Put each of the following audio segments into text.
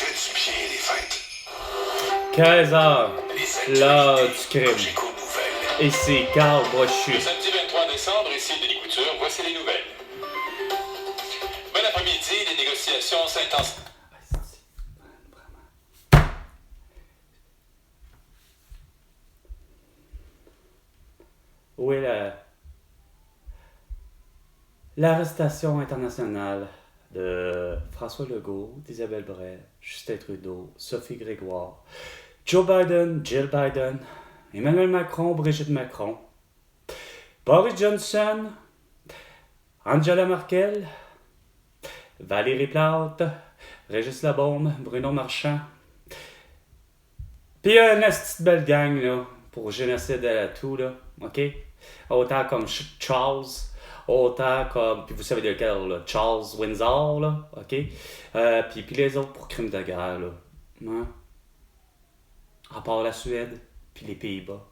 fait du bien les fêtes. 15h, l'heure du crime. Cogeco Nouvelles. Et c'est Carl Brochu. Le samedi 23 décembre, ici Denis Couture, voici les nouvelles. Bon après-midi, les négociations s'intensifient. Où est l'arrestation internationale de François Legault, d'Isabelle Bray, Justin Trudeau, Sophie Grégoire, Joe Biden, Jill Biden, Emmanuel Macron, Brigitte Macron, Boris Johnson, Angela Merkel, Valérie Plante, Régis Labaume, Bruno Marchand. Puis une petite belle gang, là, pour génocide à tout, là, OK? Autant comme Charles, autant comme, puis vous savez de lequel, là, Charles Windsor, là, OK? Puis les autres pour crimes de guerre, là. Hein? À part la Suède, puis les Pays-Bas.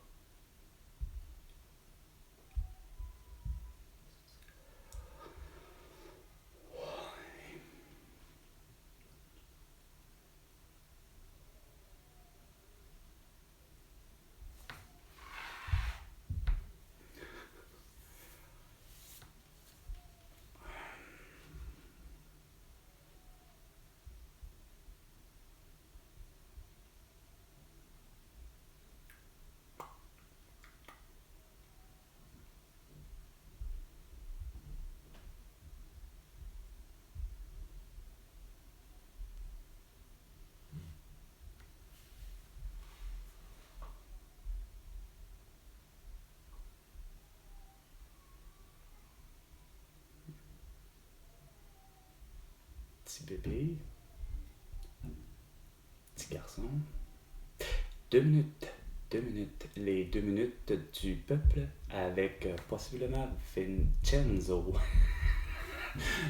Petit bébé, petit garçon. 2 minutes, 2 minutes, les 2 minutes du peuple avec possiblement Vincenzo.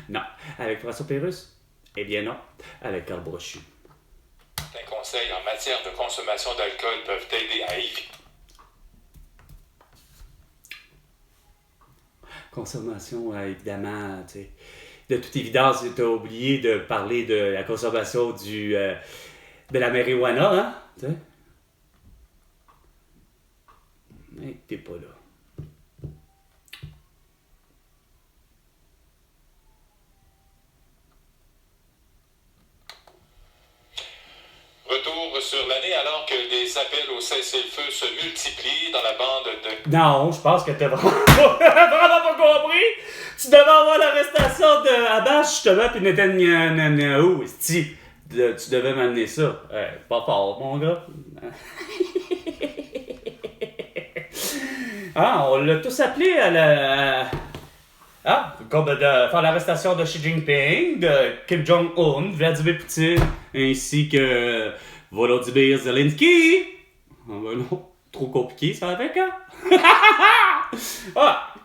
Non, avec François Pérusse? Eh bien non, avec Carl Brochu. Certains conseils en matière de consommation d'alcool peuvent aider à éviter. Consommation, évidemment, tu sais. De toute évidence, tu as oublié de parler de la consommation de la marijuana, hein? Tu sais? Mais t'es pas là. Retour sur l'année alors que les appels au cessez-le-feu se multiplient dans la bande de... Non, je pense que t'as vraiment pas compris. Tu devais avoir l'arrestation de Abbas, justement, puis Netanyahu, esti. Tu devais m'amener ça. Pas fort, mon gars. Ah, on l'a tous appelé à la... comme de faire l'arrestation de Xi Jinping, de Kim Jong-un, Vladimir Poutine, ainsi que Volodymyr Zelensky. Ah ben non, trop compliqué ça avec, hein?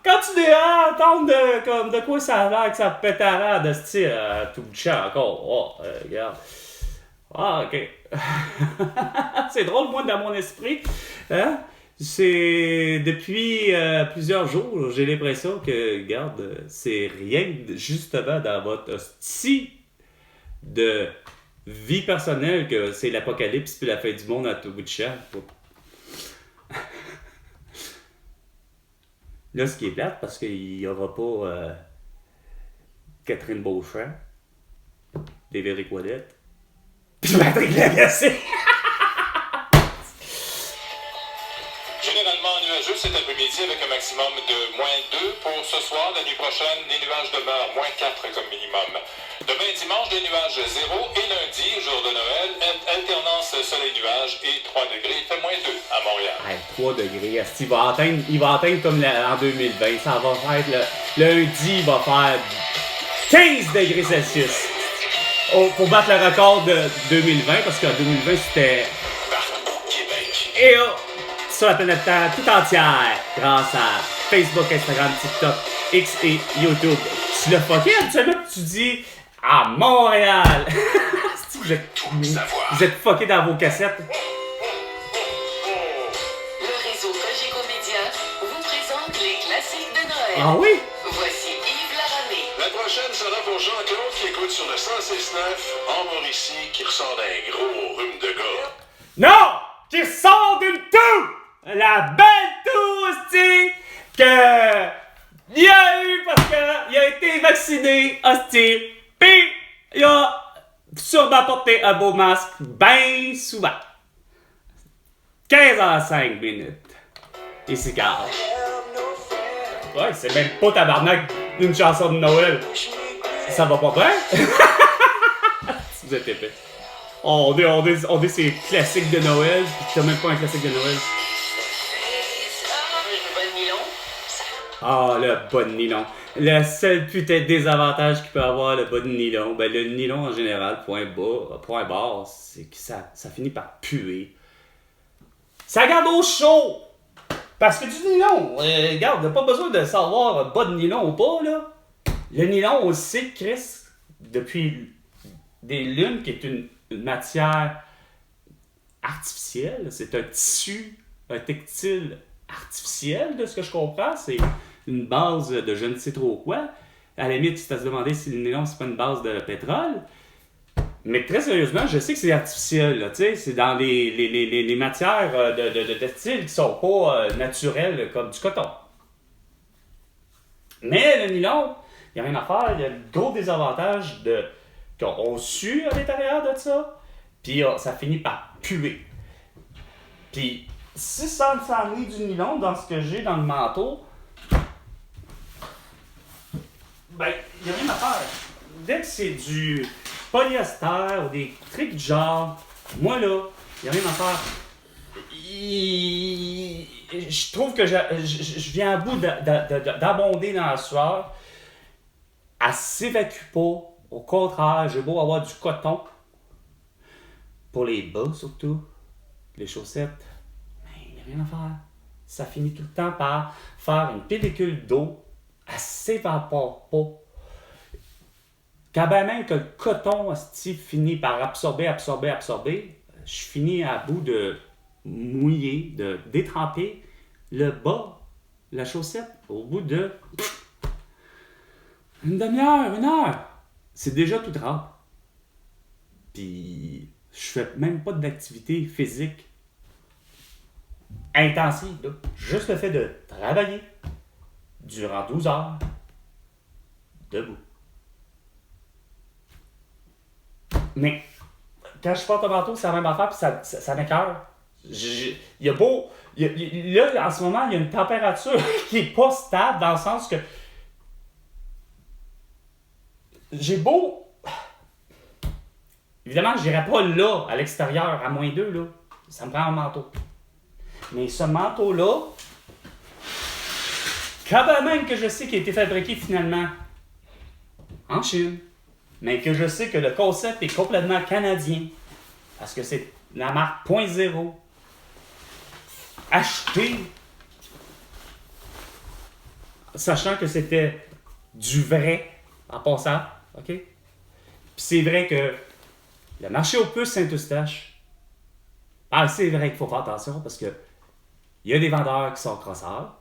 Continuez à entendre de quoi ça a l'air que ça pète à l'air de style à tout le champ encore. Regarde. OK. C'est drôle, moi, dans mon esprit. Hein? C'est depuis plusieurs jours, j'ai l'impression que, regarde, c'est rien justement dans votre style de vie personnelle que c'est l'apocalypse puis la fin du monde à tout bout de champ. Là, ce qui est plate, parce qu'il n'y aura pas Catherine Beauchamp, David Ouellette, puis Patrick Lagacé. Généralement nuageux cet après-midi avec un maximum de -2 pour ce soir. La nuit prochaine, les nuages demeurent -4 comme minimum. Demain dimanche, des nuages 0 et lundi, jour de Noël, alternance soleil-nuage et 3 degrés. Il fait -2 à Montréal. 3 degrés, il va atteindre comme en 2020. Ça va faire lundi, il va faire 15 degrés Celsius. Pour battre le record de 2020, parce qu'en 2020, c'était... Partout au Québec. Et sur la planète Terre tout entière, grâce à Facebook, Instagram, TikTok, X et YouTube. Tu l'as fucké habituellement, tu dis à Montréal. vous êtes fucké dans vos cassettes. Le réseau Cogeco Média vous présente les classiques de Noël. Ah oui? Voici Yves Laramée. La prochaine sera pour Jean-Claude qui écoute t'écoutes sur le 106.9 en Mauricie qui ressort d'un gros rhume de gars. Non! Qui sort d'une toux! La belle toux, hostie, que il a eu parce qu'il a été vacciné, hostie, pis il a sûrement porté un beau masque ben souvent. 15h05. Et c'est grave. Ouais, c'est même pas tabarnak d'une chanson de Noël. Ça va pas bien? Si vous êtes épais. On dit ces classiques de Noël, pis t'as même pas un classique de Noël. Ah, le bas de nylon. Le seul putain de désavantage qu'il peut avoir, le bas de nylon, ben le nylon en général, point barre, c'est que ça finit par puer. Ça garde au chaud! Parce que du nylon, regarde, t'as pas besoin de savoir bas de nylon ou pas, là. Le nylon, on le sait, Chris, depuis des lunes, qui est une matière artificielle. C'est un tissu, un textile artificiel, de ce que je comprends. C'est une base de je ne sais trop quoi. À la limite, tu t'as se demandé si le nylon, c'est pas une base de pétrole. Mais très sérieusement, je sais que c'est artificiel, là, tu sais, c'est dans les matières de textile qui sont pas naturelles comme du coton. Mais le nylon, il n'y a rien à faire, il y a le gros désavantage qu'on sue à l'intérieur de ça, puis ça finit par puer. Puis si ça s'en est du nylon dans ce que j'ai dans le manteau, ben, il n'y a rien à faire. Dès que c'est du polyester ou des trucs du genre, moi là, il n'y a rien à faire. Je trouve que je viens à bout d'abonder dans la sueur. Elle s'évacue pas. Au contraire, j'ai beau avoir du coton. Pour les bas surtout, les chaussettes, mais il n'y a rien à faire. Ça finit tout le temps par faire une pellicule d'eau. Elle s'évapore pas. Quand ben même que le coton finit par absorber, je finis à bout de mouiller, de détremper le bas, la chaussette, au bout de une demi-heure, 1 heure. C'est déjà tout trempe. Puis je fais même pas d'activité physique intensive, là. Juste le fait de travailler durant 12 heures debout. Mais quand je porte un manteau, c'est la même affaire, puis ça m'écoeure. Il y a beau. Là, en ce moment, il y a une température qui est pas stable dans le sens que. J'ai beau. Évidemment, je n'irai pas là, à l'extérieur, à -2, là. Ça me prend un manteau. Mais ce manteau-là, quand même que je sais qu'il a été fabriqué finalement en Chine, mais que je sais que le concept est complètement canadien, parce que c'est la marque .0, acheté, sachant que c'était du vrai, en passant, ok? Puis c'est vrai que le marché aux puces Saint-Eustache, c'est vrai qu'il faut faire attention, parce que il y a des vendeurs qui sont crosseurs,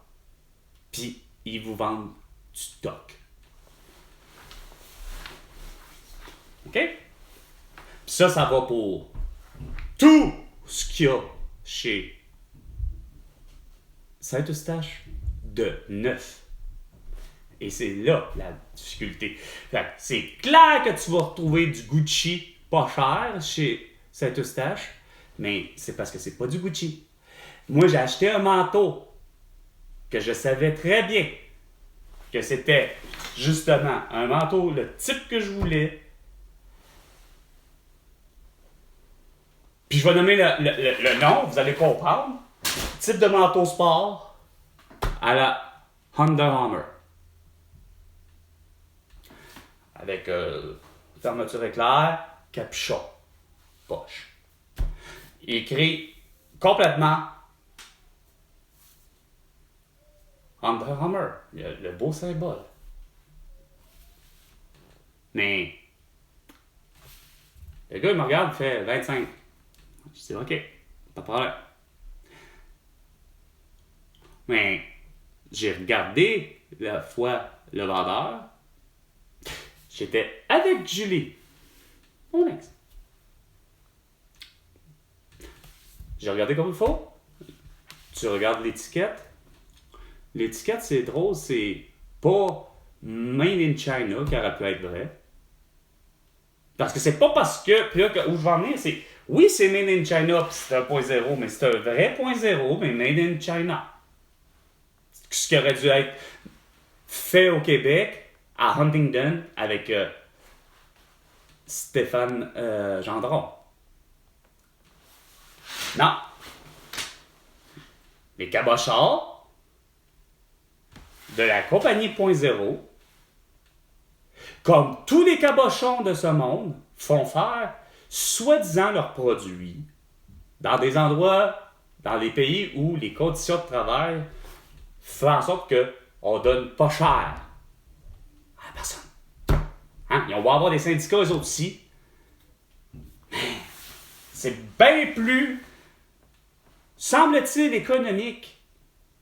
puis ils vous vendent du stock. OK? Puis ça va pour tout ce qu'il y a chez Saint-Eustache de neuf. Et c'est là la difficulté. Fait que c'est clair que tu vas retrouver du Gucci pas cher chez Saint-Eustache, mais c'est parce que c'est pas du Gucci. Moi, j'ai acheté un manteau que je savais très bien que c'était justement un manteau, le type que je voulais. Puis je vais nommer le nom, vous allez comprendre. Type de manteau sport à la Under Armour. Avec fermeture éclair, capuchon, poche. Écrit complètement Under Armour, le beau symbole. Mais le gars, il me regarde, il fait 25. Je dis, OK, pas de problème. Mais j'ai regardé la fois le vendeur. J'étais avec Julie, mon ex. J'ai regardé comme il faut. Tu regardes l'étiquette. L'étiquette, c'est drôle, c'est pas Made in China qui aurait pu être vrai. Parce que c'est pas parce que. Puis là, où je vais en venir, c'est. Oui, c'est Made in China, puis c'est un 1.0, mais c'est un vrai 0.0, mais Made in China. Ce qui aurait dû être fait au Québec, à Huntingdon, avec Stéphane Gendron. Non. Les cabochards de la compagnie 0.0, comme tous les cabochons de ce monde, font faire soi-disant leurs produits dans des endroits, dans les pays où les conditions de travail font en sorte qu'on donne pas cher à la personne. Hein? Ils vont avoir des syndicats eux aussi. Mais c'est bien plus, semble-t-il, économique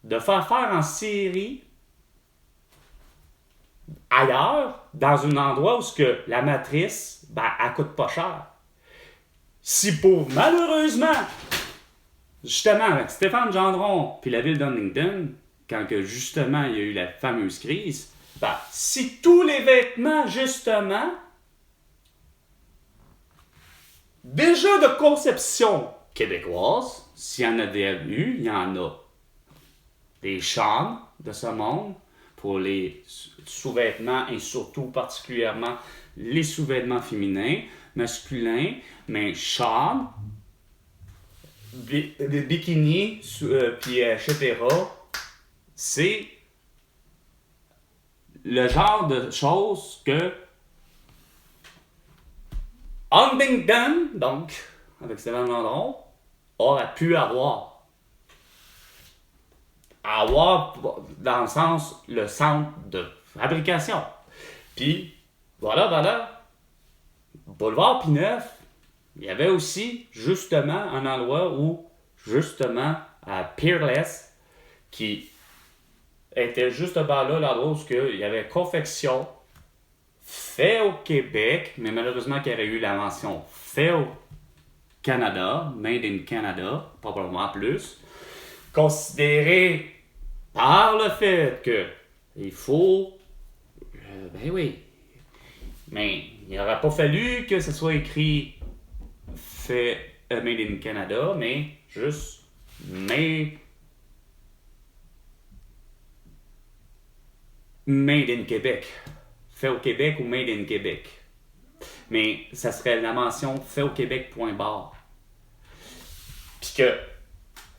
de faire en série ailleurs, dans un endroit où la matrice, elle coûte pas cher. Si pour, malheureusement, justement, avec Stéphane Gendron puis la ville d'Huntingdon, quand que justement il y a eu la fameuse crise, si tous les vêtements, justement, déjà de conception québécoise, s'il y en a eu, il y en a des chambres de ce monde pour les sous-vêtements et surtout particulièrement les sous-vêtements féminins, masculins, mais chambres, bikini, puis etc. C'est le genre de choses que Huntingdon, donc, avec Stéphane Gendron, aurait pu avoir. Avoir, dans le sens, le centre de fabrication. Puis, voilà, Boulevard P9, il y avait aussi, justement, un endroit où, justement, à Peerless, qui était juste là, l'endroit où il y avait confection, fait au Québec, mais malheureusement, qu'il y aurait eu la mention fait au Canada, Made in Canada, probablement plus, considéré par le fait que il faut, ben oui, mais il n'aurait pas fallu que ce soit écrit fait Made in Canada, mais juste Made in Québec. Fait au Québec ou Made in Québec. Mais ça serait la mention fait au Québec .bar. Puis que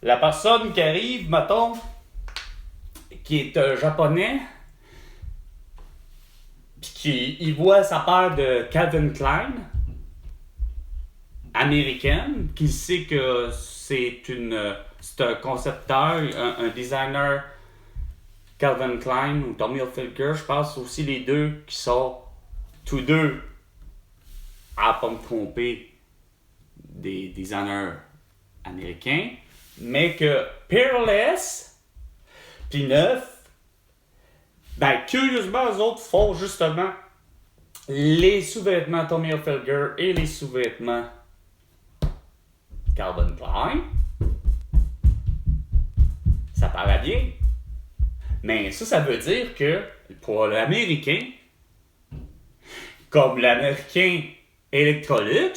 la personne qui arrive, mettons, qui est un japonais, puis qui voit sa paire de Calvin Klein américaine, qui sait que c'est un concepteur, un designer Calvin Klein ou Tommy Hilfiger, je pense aussi les deux qui sont tous deux, à pas me tromper, des designers américains, mais que Peerless puis Neuf, curieusement, eux autres font justement les sous-vêtements Tommy Hilfiger et les sous-vêtements Calvin Klein. Ça paraît bien. Mais ça veut dire que pour l'Américain, comme l'Américain Electrolux,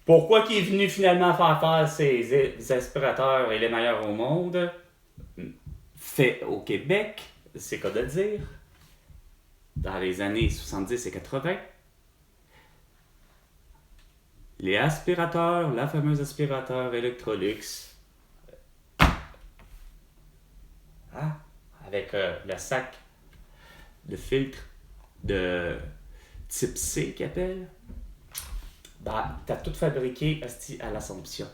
pourquoi qu'il est venu finalement faire ses aspirateurs et les meilleurs au monde, fait au Québec, c'est quoi de le dire, dans les années 70 et 80, les aspirateurs, la fameuse aspirateur Electrolux, avec le sac de filtre de type C qu'ils appellent, t'as tout fabriqué à l'Assomption,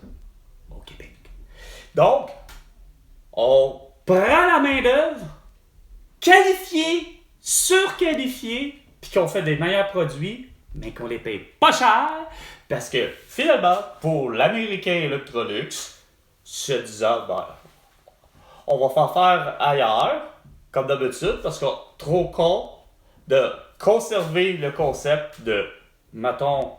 au Québec. Donc, on prend la main-d'œuvre qualifiée, surqualifiée, puis qu'on fait des meilleurs produits, mais qu'on les paye pas cher, parce que finalement, pour l'Américain Electrolux, se disant, on va faire ailleurs, comme d'habitude, parce qu'on est trop con de conservé le concept de, mettons,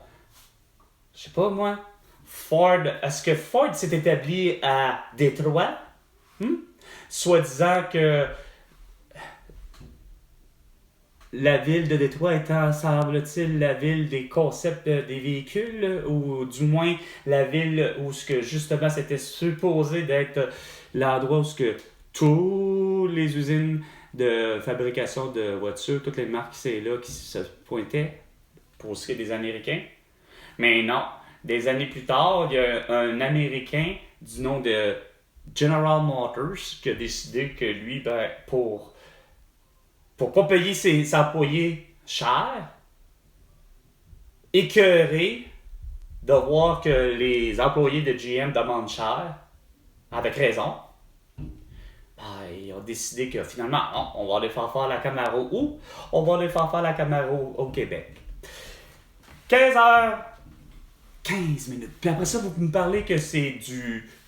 je sais pas moi, Ford. Est-ce que Ford s'est établi à Détroit? Soit disant que la ville de Détroit étant, semble-t-il, la ville des concepts des véhicules, ou du moins la ville où ce que justement c'était supposé d'être l'endroit où ce que toutes les usines de fabrication de voitures, toutes les marques c'est là qui se pointaient pour ce qui est des Américains. Mais non, des années plus tard, il y a un Américain du nom de General Motors qui a décidé que lui, ben, pour pas payer ses employés cher, écœuré de voir que les employés de GM demandent cher, avec raison, ben, ils ont décidé que finalement, non, on va aller faire la Camaro où? On va aller faire la Camaro au Québec. 15h, 15 minutes. Puis après ça, vous me parlez que c'est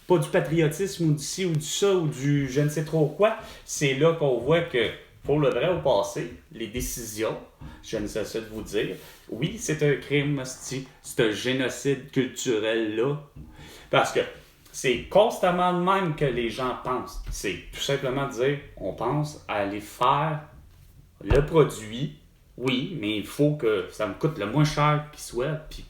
pas du patriotisme ou du ci ou du ça ou du je ne sais trop quoi. C'est là qu'on voit que, pour le vrai au passé, les décisions, je ne sais pas de vous dire, oui, c'est un crime, c'est un génocide culturel-là. Parce que c'est constamment de même que les gens pensent. C'est tout simplement dire, on pense à aller faire le produit. Oui, mais il faut que ça me coûte le moins cher qu'il soit, puis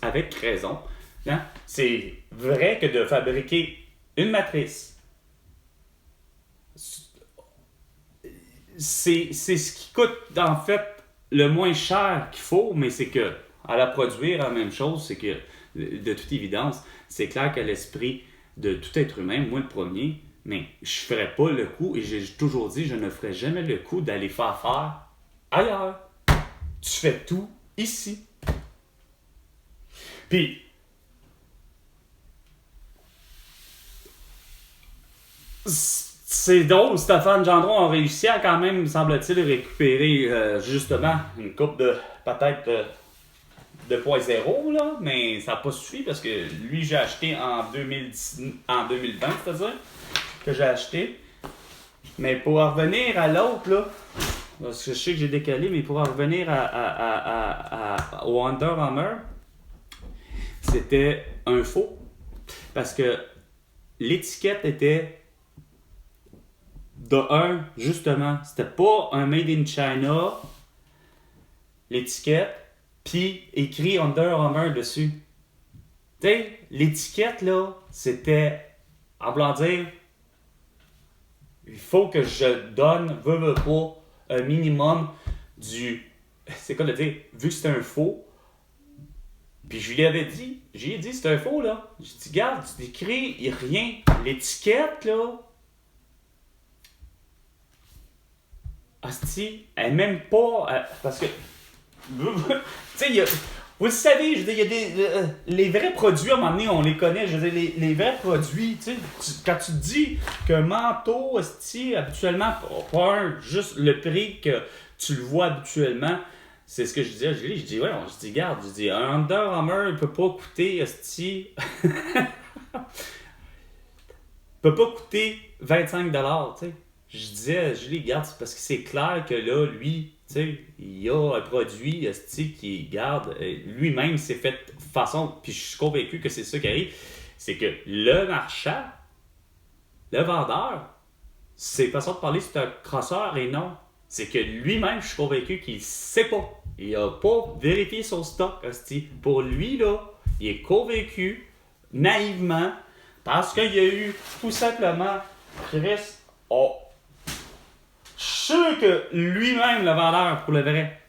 avec raison. Hein? C'est vrai que de fabriquer une matrice, c'est ce qui coûte en fait le moins cher qu'il faut, mais c'est que à la produire, la même chose, c'est que de toute évidence, c'est clair qu'à l'esprit de tout être humain, moi le premier, mais je ferais pas le coup, et j'ai toujours dit, je ne ferais jamais le coup d'aller faire ailleurs. Tu fais tout ici. Puis, c'est drôle, Stéphane Gendron a réussi à quand même, semble-t-il, récupérer justement une coupe de peut-être 2.0, là, mais ça n'a pas suffi parce que lui, j'ai acheté en 2020, c'est-à-dire, que j'ai acheté. Mais pour en revenir à l'autre, là, parce que je sais que j'ai décalé, mais pour en revenir au Under Armour, c'était un faux. Parce que l'étiquette était de un, justement, c'était pas un Made in China, l'étiquette, puis écrit Under Armour dessus. Tu sais, l'étiquette, là, c'était, en blanc dire, il faut que je donne, veux pas, un minimum du... C'est quoi de dire? Vu que c'est un faux, puis je lui avais dit, j'ai dit c'est un faux, là. J'ai dit, regarde, tu t'écris rien. L'étiquette, là, hostie, elle est même pas... parce que... tu sais, vous le savez, je veux dire, il y a des... les vrais produits, à un moment donné, on les connaît. Je veux dire, les vrais produits, tu sais, quand tu te dis qu'un manteau, habituellement, pas juste le prix que tu le vois habituellement, c'est ce que je disais à Julie. Je dis, ouais, je dis, regarde, je dis, un Under Armour, il peut pas coûter, peut pas coûter 25$, tu sais. Je disais à Julie, regarde, c'est parce que c'est clair que là, lui, tu sais, il y a un produit qui garde lui-même s'est fait façon, puis je suis convaincu que c'est ça qui arrive, c'est que le marchand, le vendeur, c'est façon de parler, c'est un crosseur et non. C'est que lui-même, je suis convaincu qu'il sait pas. Il a pas vérifié son stock, pour lui, là, il est convaincu, naïvement, parce qu'il y a eu tout simplement Chris, je suis sûr que lui-même, le vendeur, pour le vrai.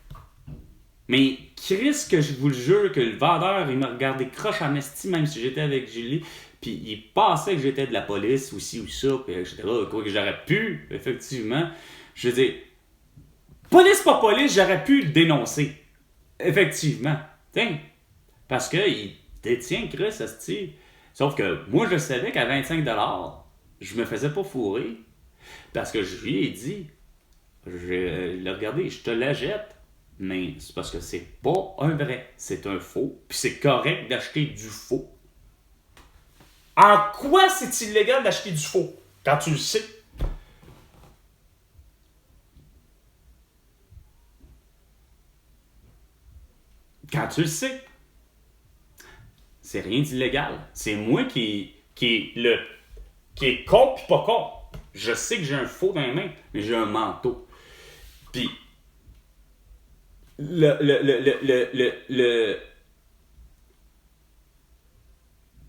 Mais Chris, que je vous le jure, que le vendeur, il m'a regardé croche en esti, même si j'étais avec Julie, puis il pensait que j'étais de la police, ou ci ou ça, puis etc. Quoi que j'aurais pu, effectivement. Je veux dire, police, pas police, j'aurais pu le dénoncer. Effectivement. Tiens, parce qu'il détient Chris, esti. Sauf que moi, je savais qu'à 25$, je me faisais pas fourrer. Parce que je lui ai dit, regardez, je te la jette, mais c'est parce que c'est pas un vrai, c'est un faux, puis c'est correct d'acheter du faux. En quoi c'est illégal d'acheter du faux, quand tu le sais? quand tu le sais, c'est rien d'illégal. C'est moi qui est con pis pas con. Je sais que j'ai un faux dans les mains, mais j'ai un manteau. Puis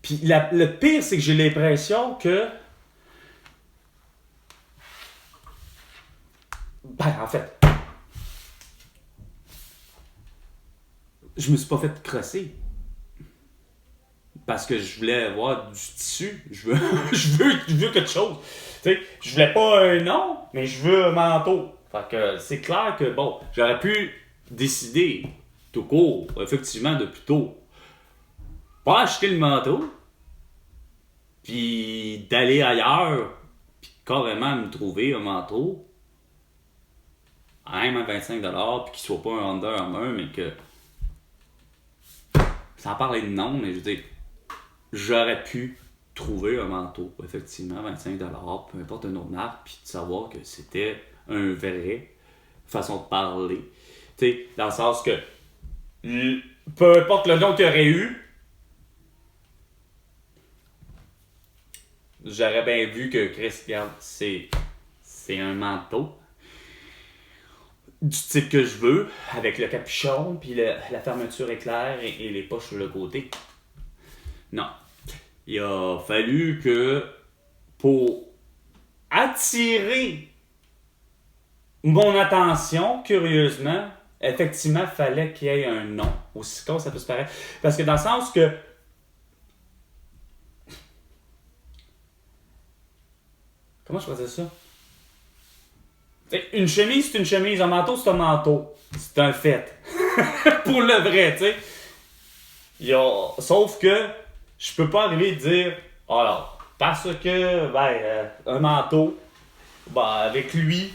puis le pire, c'est que j'ai l'impression que en fait, je me suis pas fait crosser. Parce que je voulais avoir du tissu. Je veux quelque chose. Tu sais, je voulais pas un nom, mais je veux un manteau. Fait que c'est clair que, bon, j'aurais pu décider, tout court, effectivement, depuis tôt, pas acheter le manteau, puis d'aller ailleurs, puis carrément me trouver un manteau, même à 25$, puis qu'il soit pas un Under Armour, mais que, sans parler de nom, mais je veux dire, j'aurais pu trouver un manteau, effectivement, 25$, peu importe une autre marque, puis de savoir que c'était un vrai façon de parler. Tu sais, dans le sens que, peu importe le nom qu'il y aurait eu, j'aurais bien vu que Chris, regarde, c'est un manteau du type que je veux, avec le capuchon, puis la fermeture éclair et les poches sur le côté. Non. Il a fallu que, pour attirer mon attention, curieusement, effectivement, il fallait qu'il y ait un nom. Aussi con ça peut se paraître. Parce que dans le sens que comment je pourrais dire ça? Une chemise, c'est une chemise. Un manteau, c'est un manteau. C'est un fait. Pour le vrai, tu sais. Sauf que je peux pas arriver et dire, alors, parce que, un manteau, avec lui,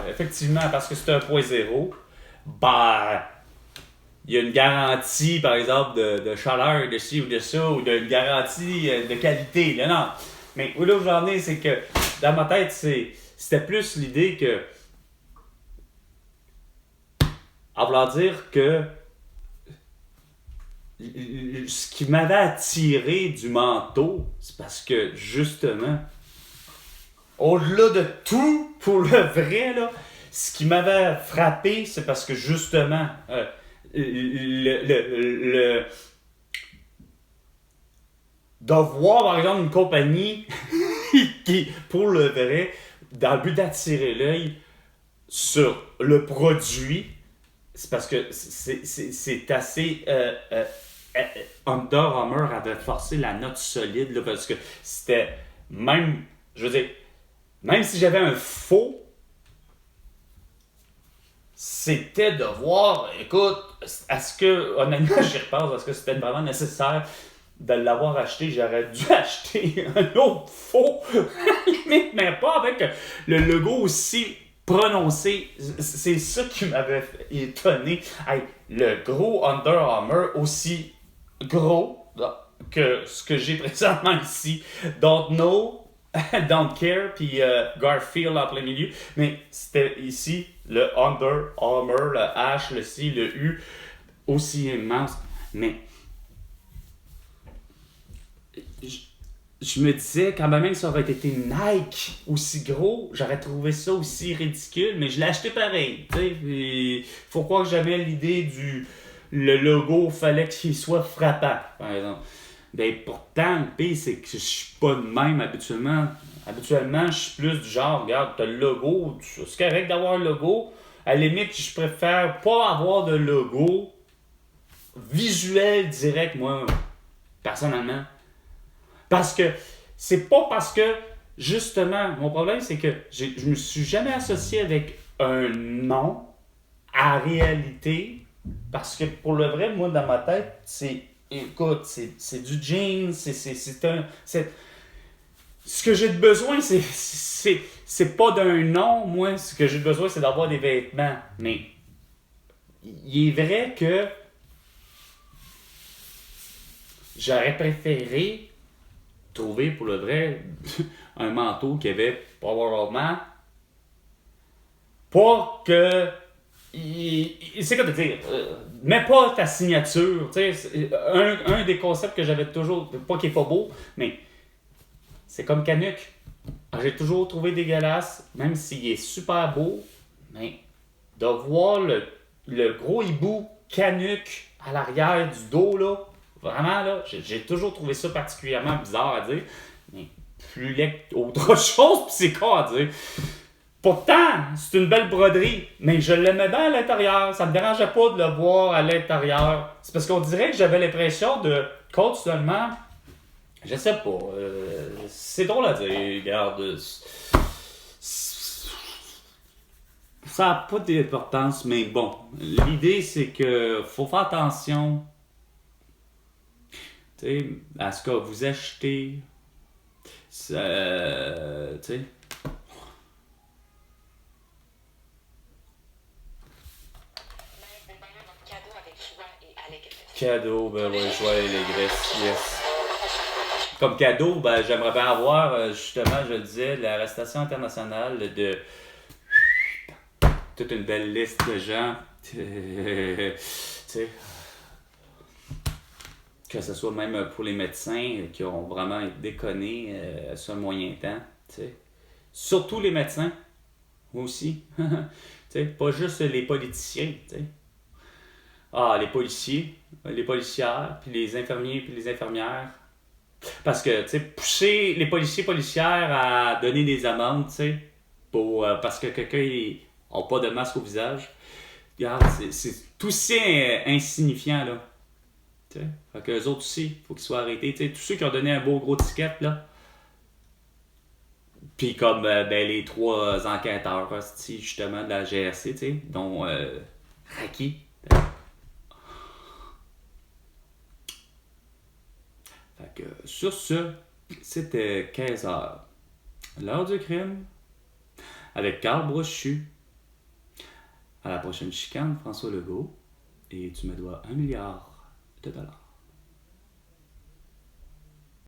effectivement, parce que c'est 1.0, il y a une garantie, par exemple, de chaleur, de ci ou de ça, ou d'une garantie de qualité. Là, non. Mais où là où j'en ai, c'est que, dans ma tête, c'était plus l'idée que, à vouloir dire que ce qui m'avait attiré du manteau, c'est parce que, justement, au-delà de tout, pour le vrai, là, ce qui m'avait frappé, c'est parce que, justement, de voir, par exemple, une compagnie qui, pour le vrai, dans le but d'attirer l'œil sur le produit, c'est parce que c'est assez... Under Armour avait forcé la note solide, là, parce que c'était même... Je veux dire, même si j'avais un faux, c'était de voir, écoute, est-ce que, honnêtement, j'y repense, est-ce que c'était vraiment nécessaire de l'avoir acheté? J'aurais dû acheter un autre faux, mais pas avec le logo aussi prononcé. C'est ça qui m'avait étonné. Hey, le gros Under Armour, aussi gros que ce que j'ai présentement ici, Don't Know, Don't Care, puis Garfield en plein milieu, mais c'était ici le Under Armour, le H, le C, le U, aussi immense, mais je me disais, quand même ça aurait été Nike aussi gros, j'aurais trouvé ça aussi ridicule, mais je l'ai acheté pareil, tu sais. Faut croire que j'avais l'idée le logo, fallait qu'il soit frappant, par exemple. Ben pourtant, le pire, c'est que je suis pas de même habituellement. Habituellement, je suis plus du genre, regarde, t'as le logo, c'est correct d'avoir un logo. À la limite, je préfère pas avoir de logo visuel direct, moi, personnellement. Parce que c'est pas parce que, justement, mon problème, c'est que je me suis jamais associé avec un nom à réalité. Parce que pour le vrai, moi, dans ma tête, écoute, c'est du jean, ce que j'ai besoin, c'est pas d'un nom, moi. Ce que j'ai besoin, c'est d'avoir des vêtements. Mais il est vrai que j'aurais préféré trouver, pour le vrai, un manteau qui avait probablement pas que c'est comme de dire, mets pas ta signature. Tu sais, un des concepts que j'avais toujours, pas qu'il est pas beau, mais c'est comme Canuck. J'ai toujours trouvé dégueulasse, même s'il est super beau, mais de voir le gros hibou Canuck à l'arrière du dos, là, vraiment, là, j'ai toujours trouvé ça particulièrement bizarre à dire, mais plus laid qu'autre chose, pis c'est con à dire. Pourtant, c'est une belle broderie, mais je l'aimais bien à l'intérieur. Ça me dérangeait pas de le voir à l'intérieur. C'est parce qu'on dirait que j'avais l'impression de continuellement. Je sais pas. C'est drôle à dire. Regarde. Ça n'a pas d'importance, mais bon. L'idée, c'est que faut faire attention, tu sais, à ce que vous achetez. Tu sais. Cadeau avec joie et allégresse. Cadeau, ben ouais, joie et allégresse, yes. Comme cadeau, ben j'aimerais bien avoir, justement, je le disais, l'arrestation internationale de toute une belle liste de gens, tu sais, que ce soit même pour les médecins qui ont vraiment été déconnés sur un moyen temps, tu sais. Surtout les médecins, aussi, tu sais, pas juste les politiciens, tu sais. Ah, les policiers, les policières, puis les infirmiers, puis les infirmières. Parce que, tu sais, pousser les policières à donner des amendes, tu sais, pour, parce que quelqu'un n'a pas de masque au visage, regarde, c'est tout aussi insignifiant, là. Tu sais, fait qu'eux autres aussi, il faut qu'ils soient arrêtés. Tu sais, tous ceux qui ont donné un beau gros ticket, là. Puis comme, ben, les 3 enquêteurs, justement, de la GRC, tu sais, dont Raki. Fait que, sur ce, c'était 15h. L'heure du crime, avec Carl Brochu. À la prochaine chicane, François Legault. Et tu me dois $1 milliard.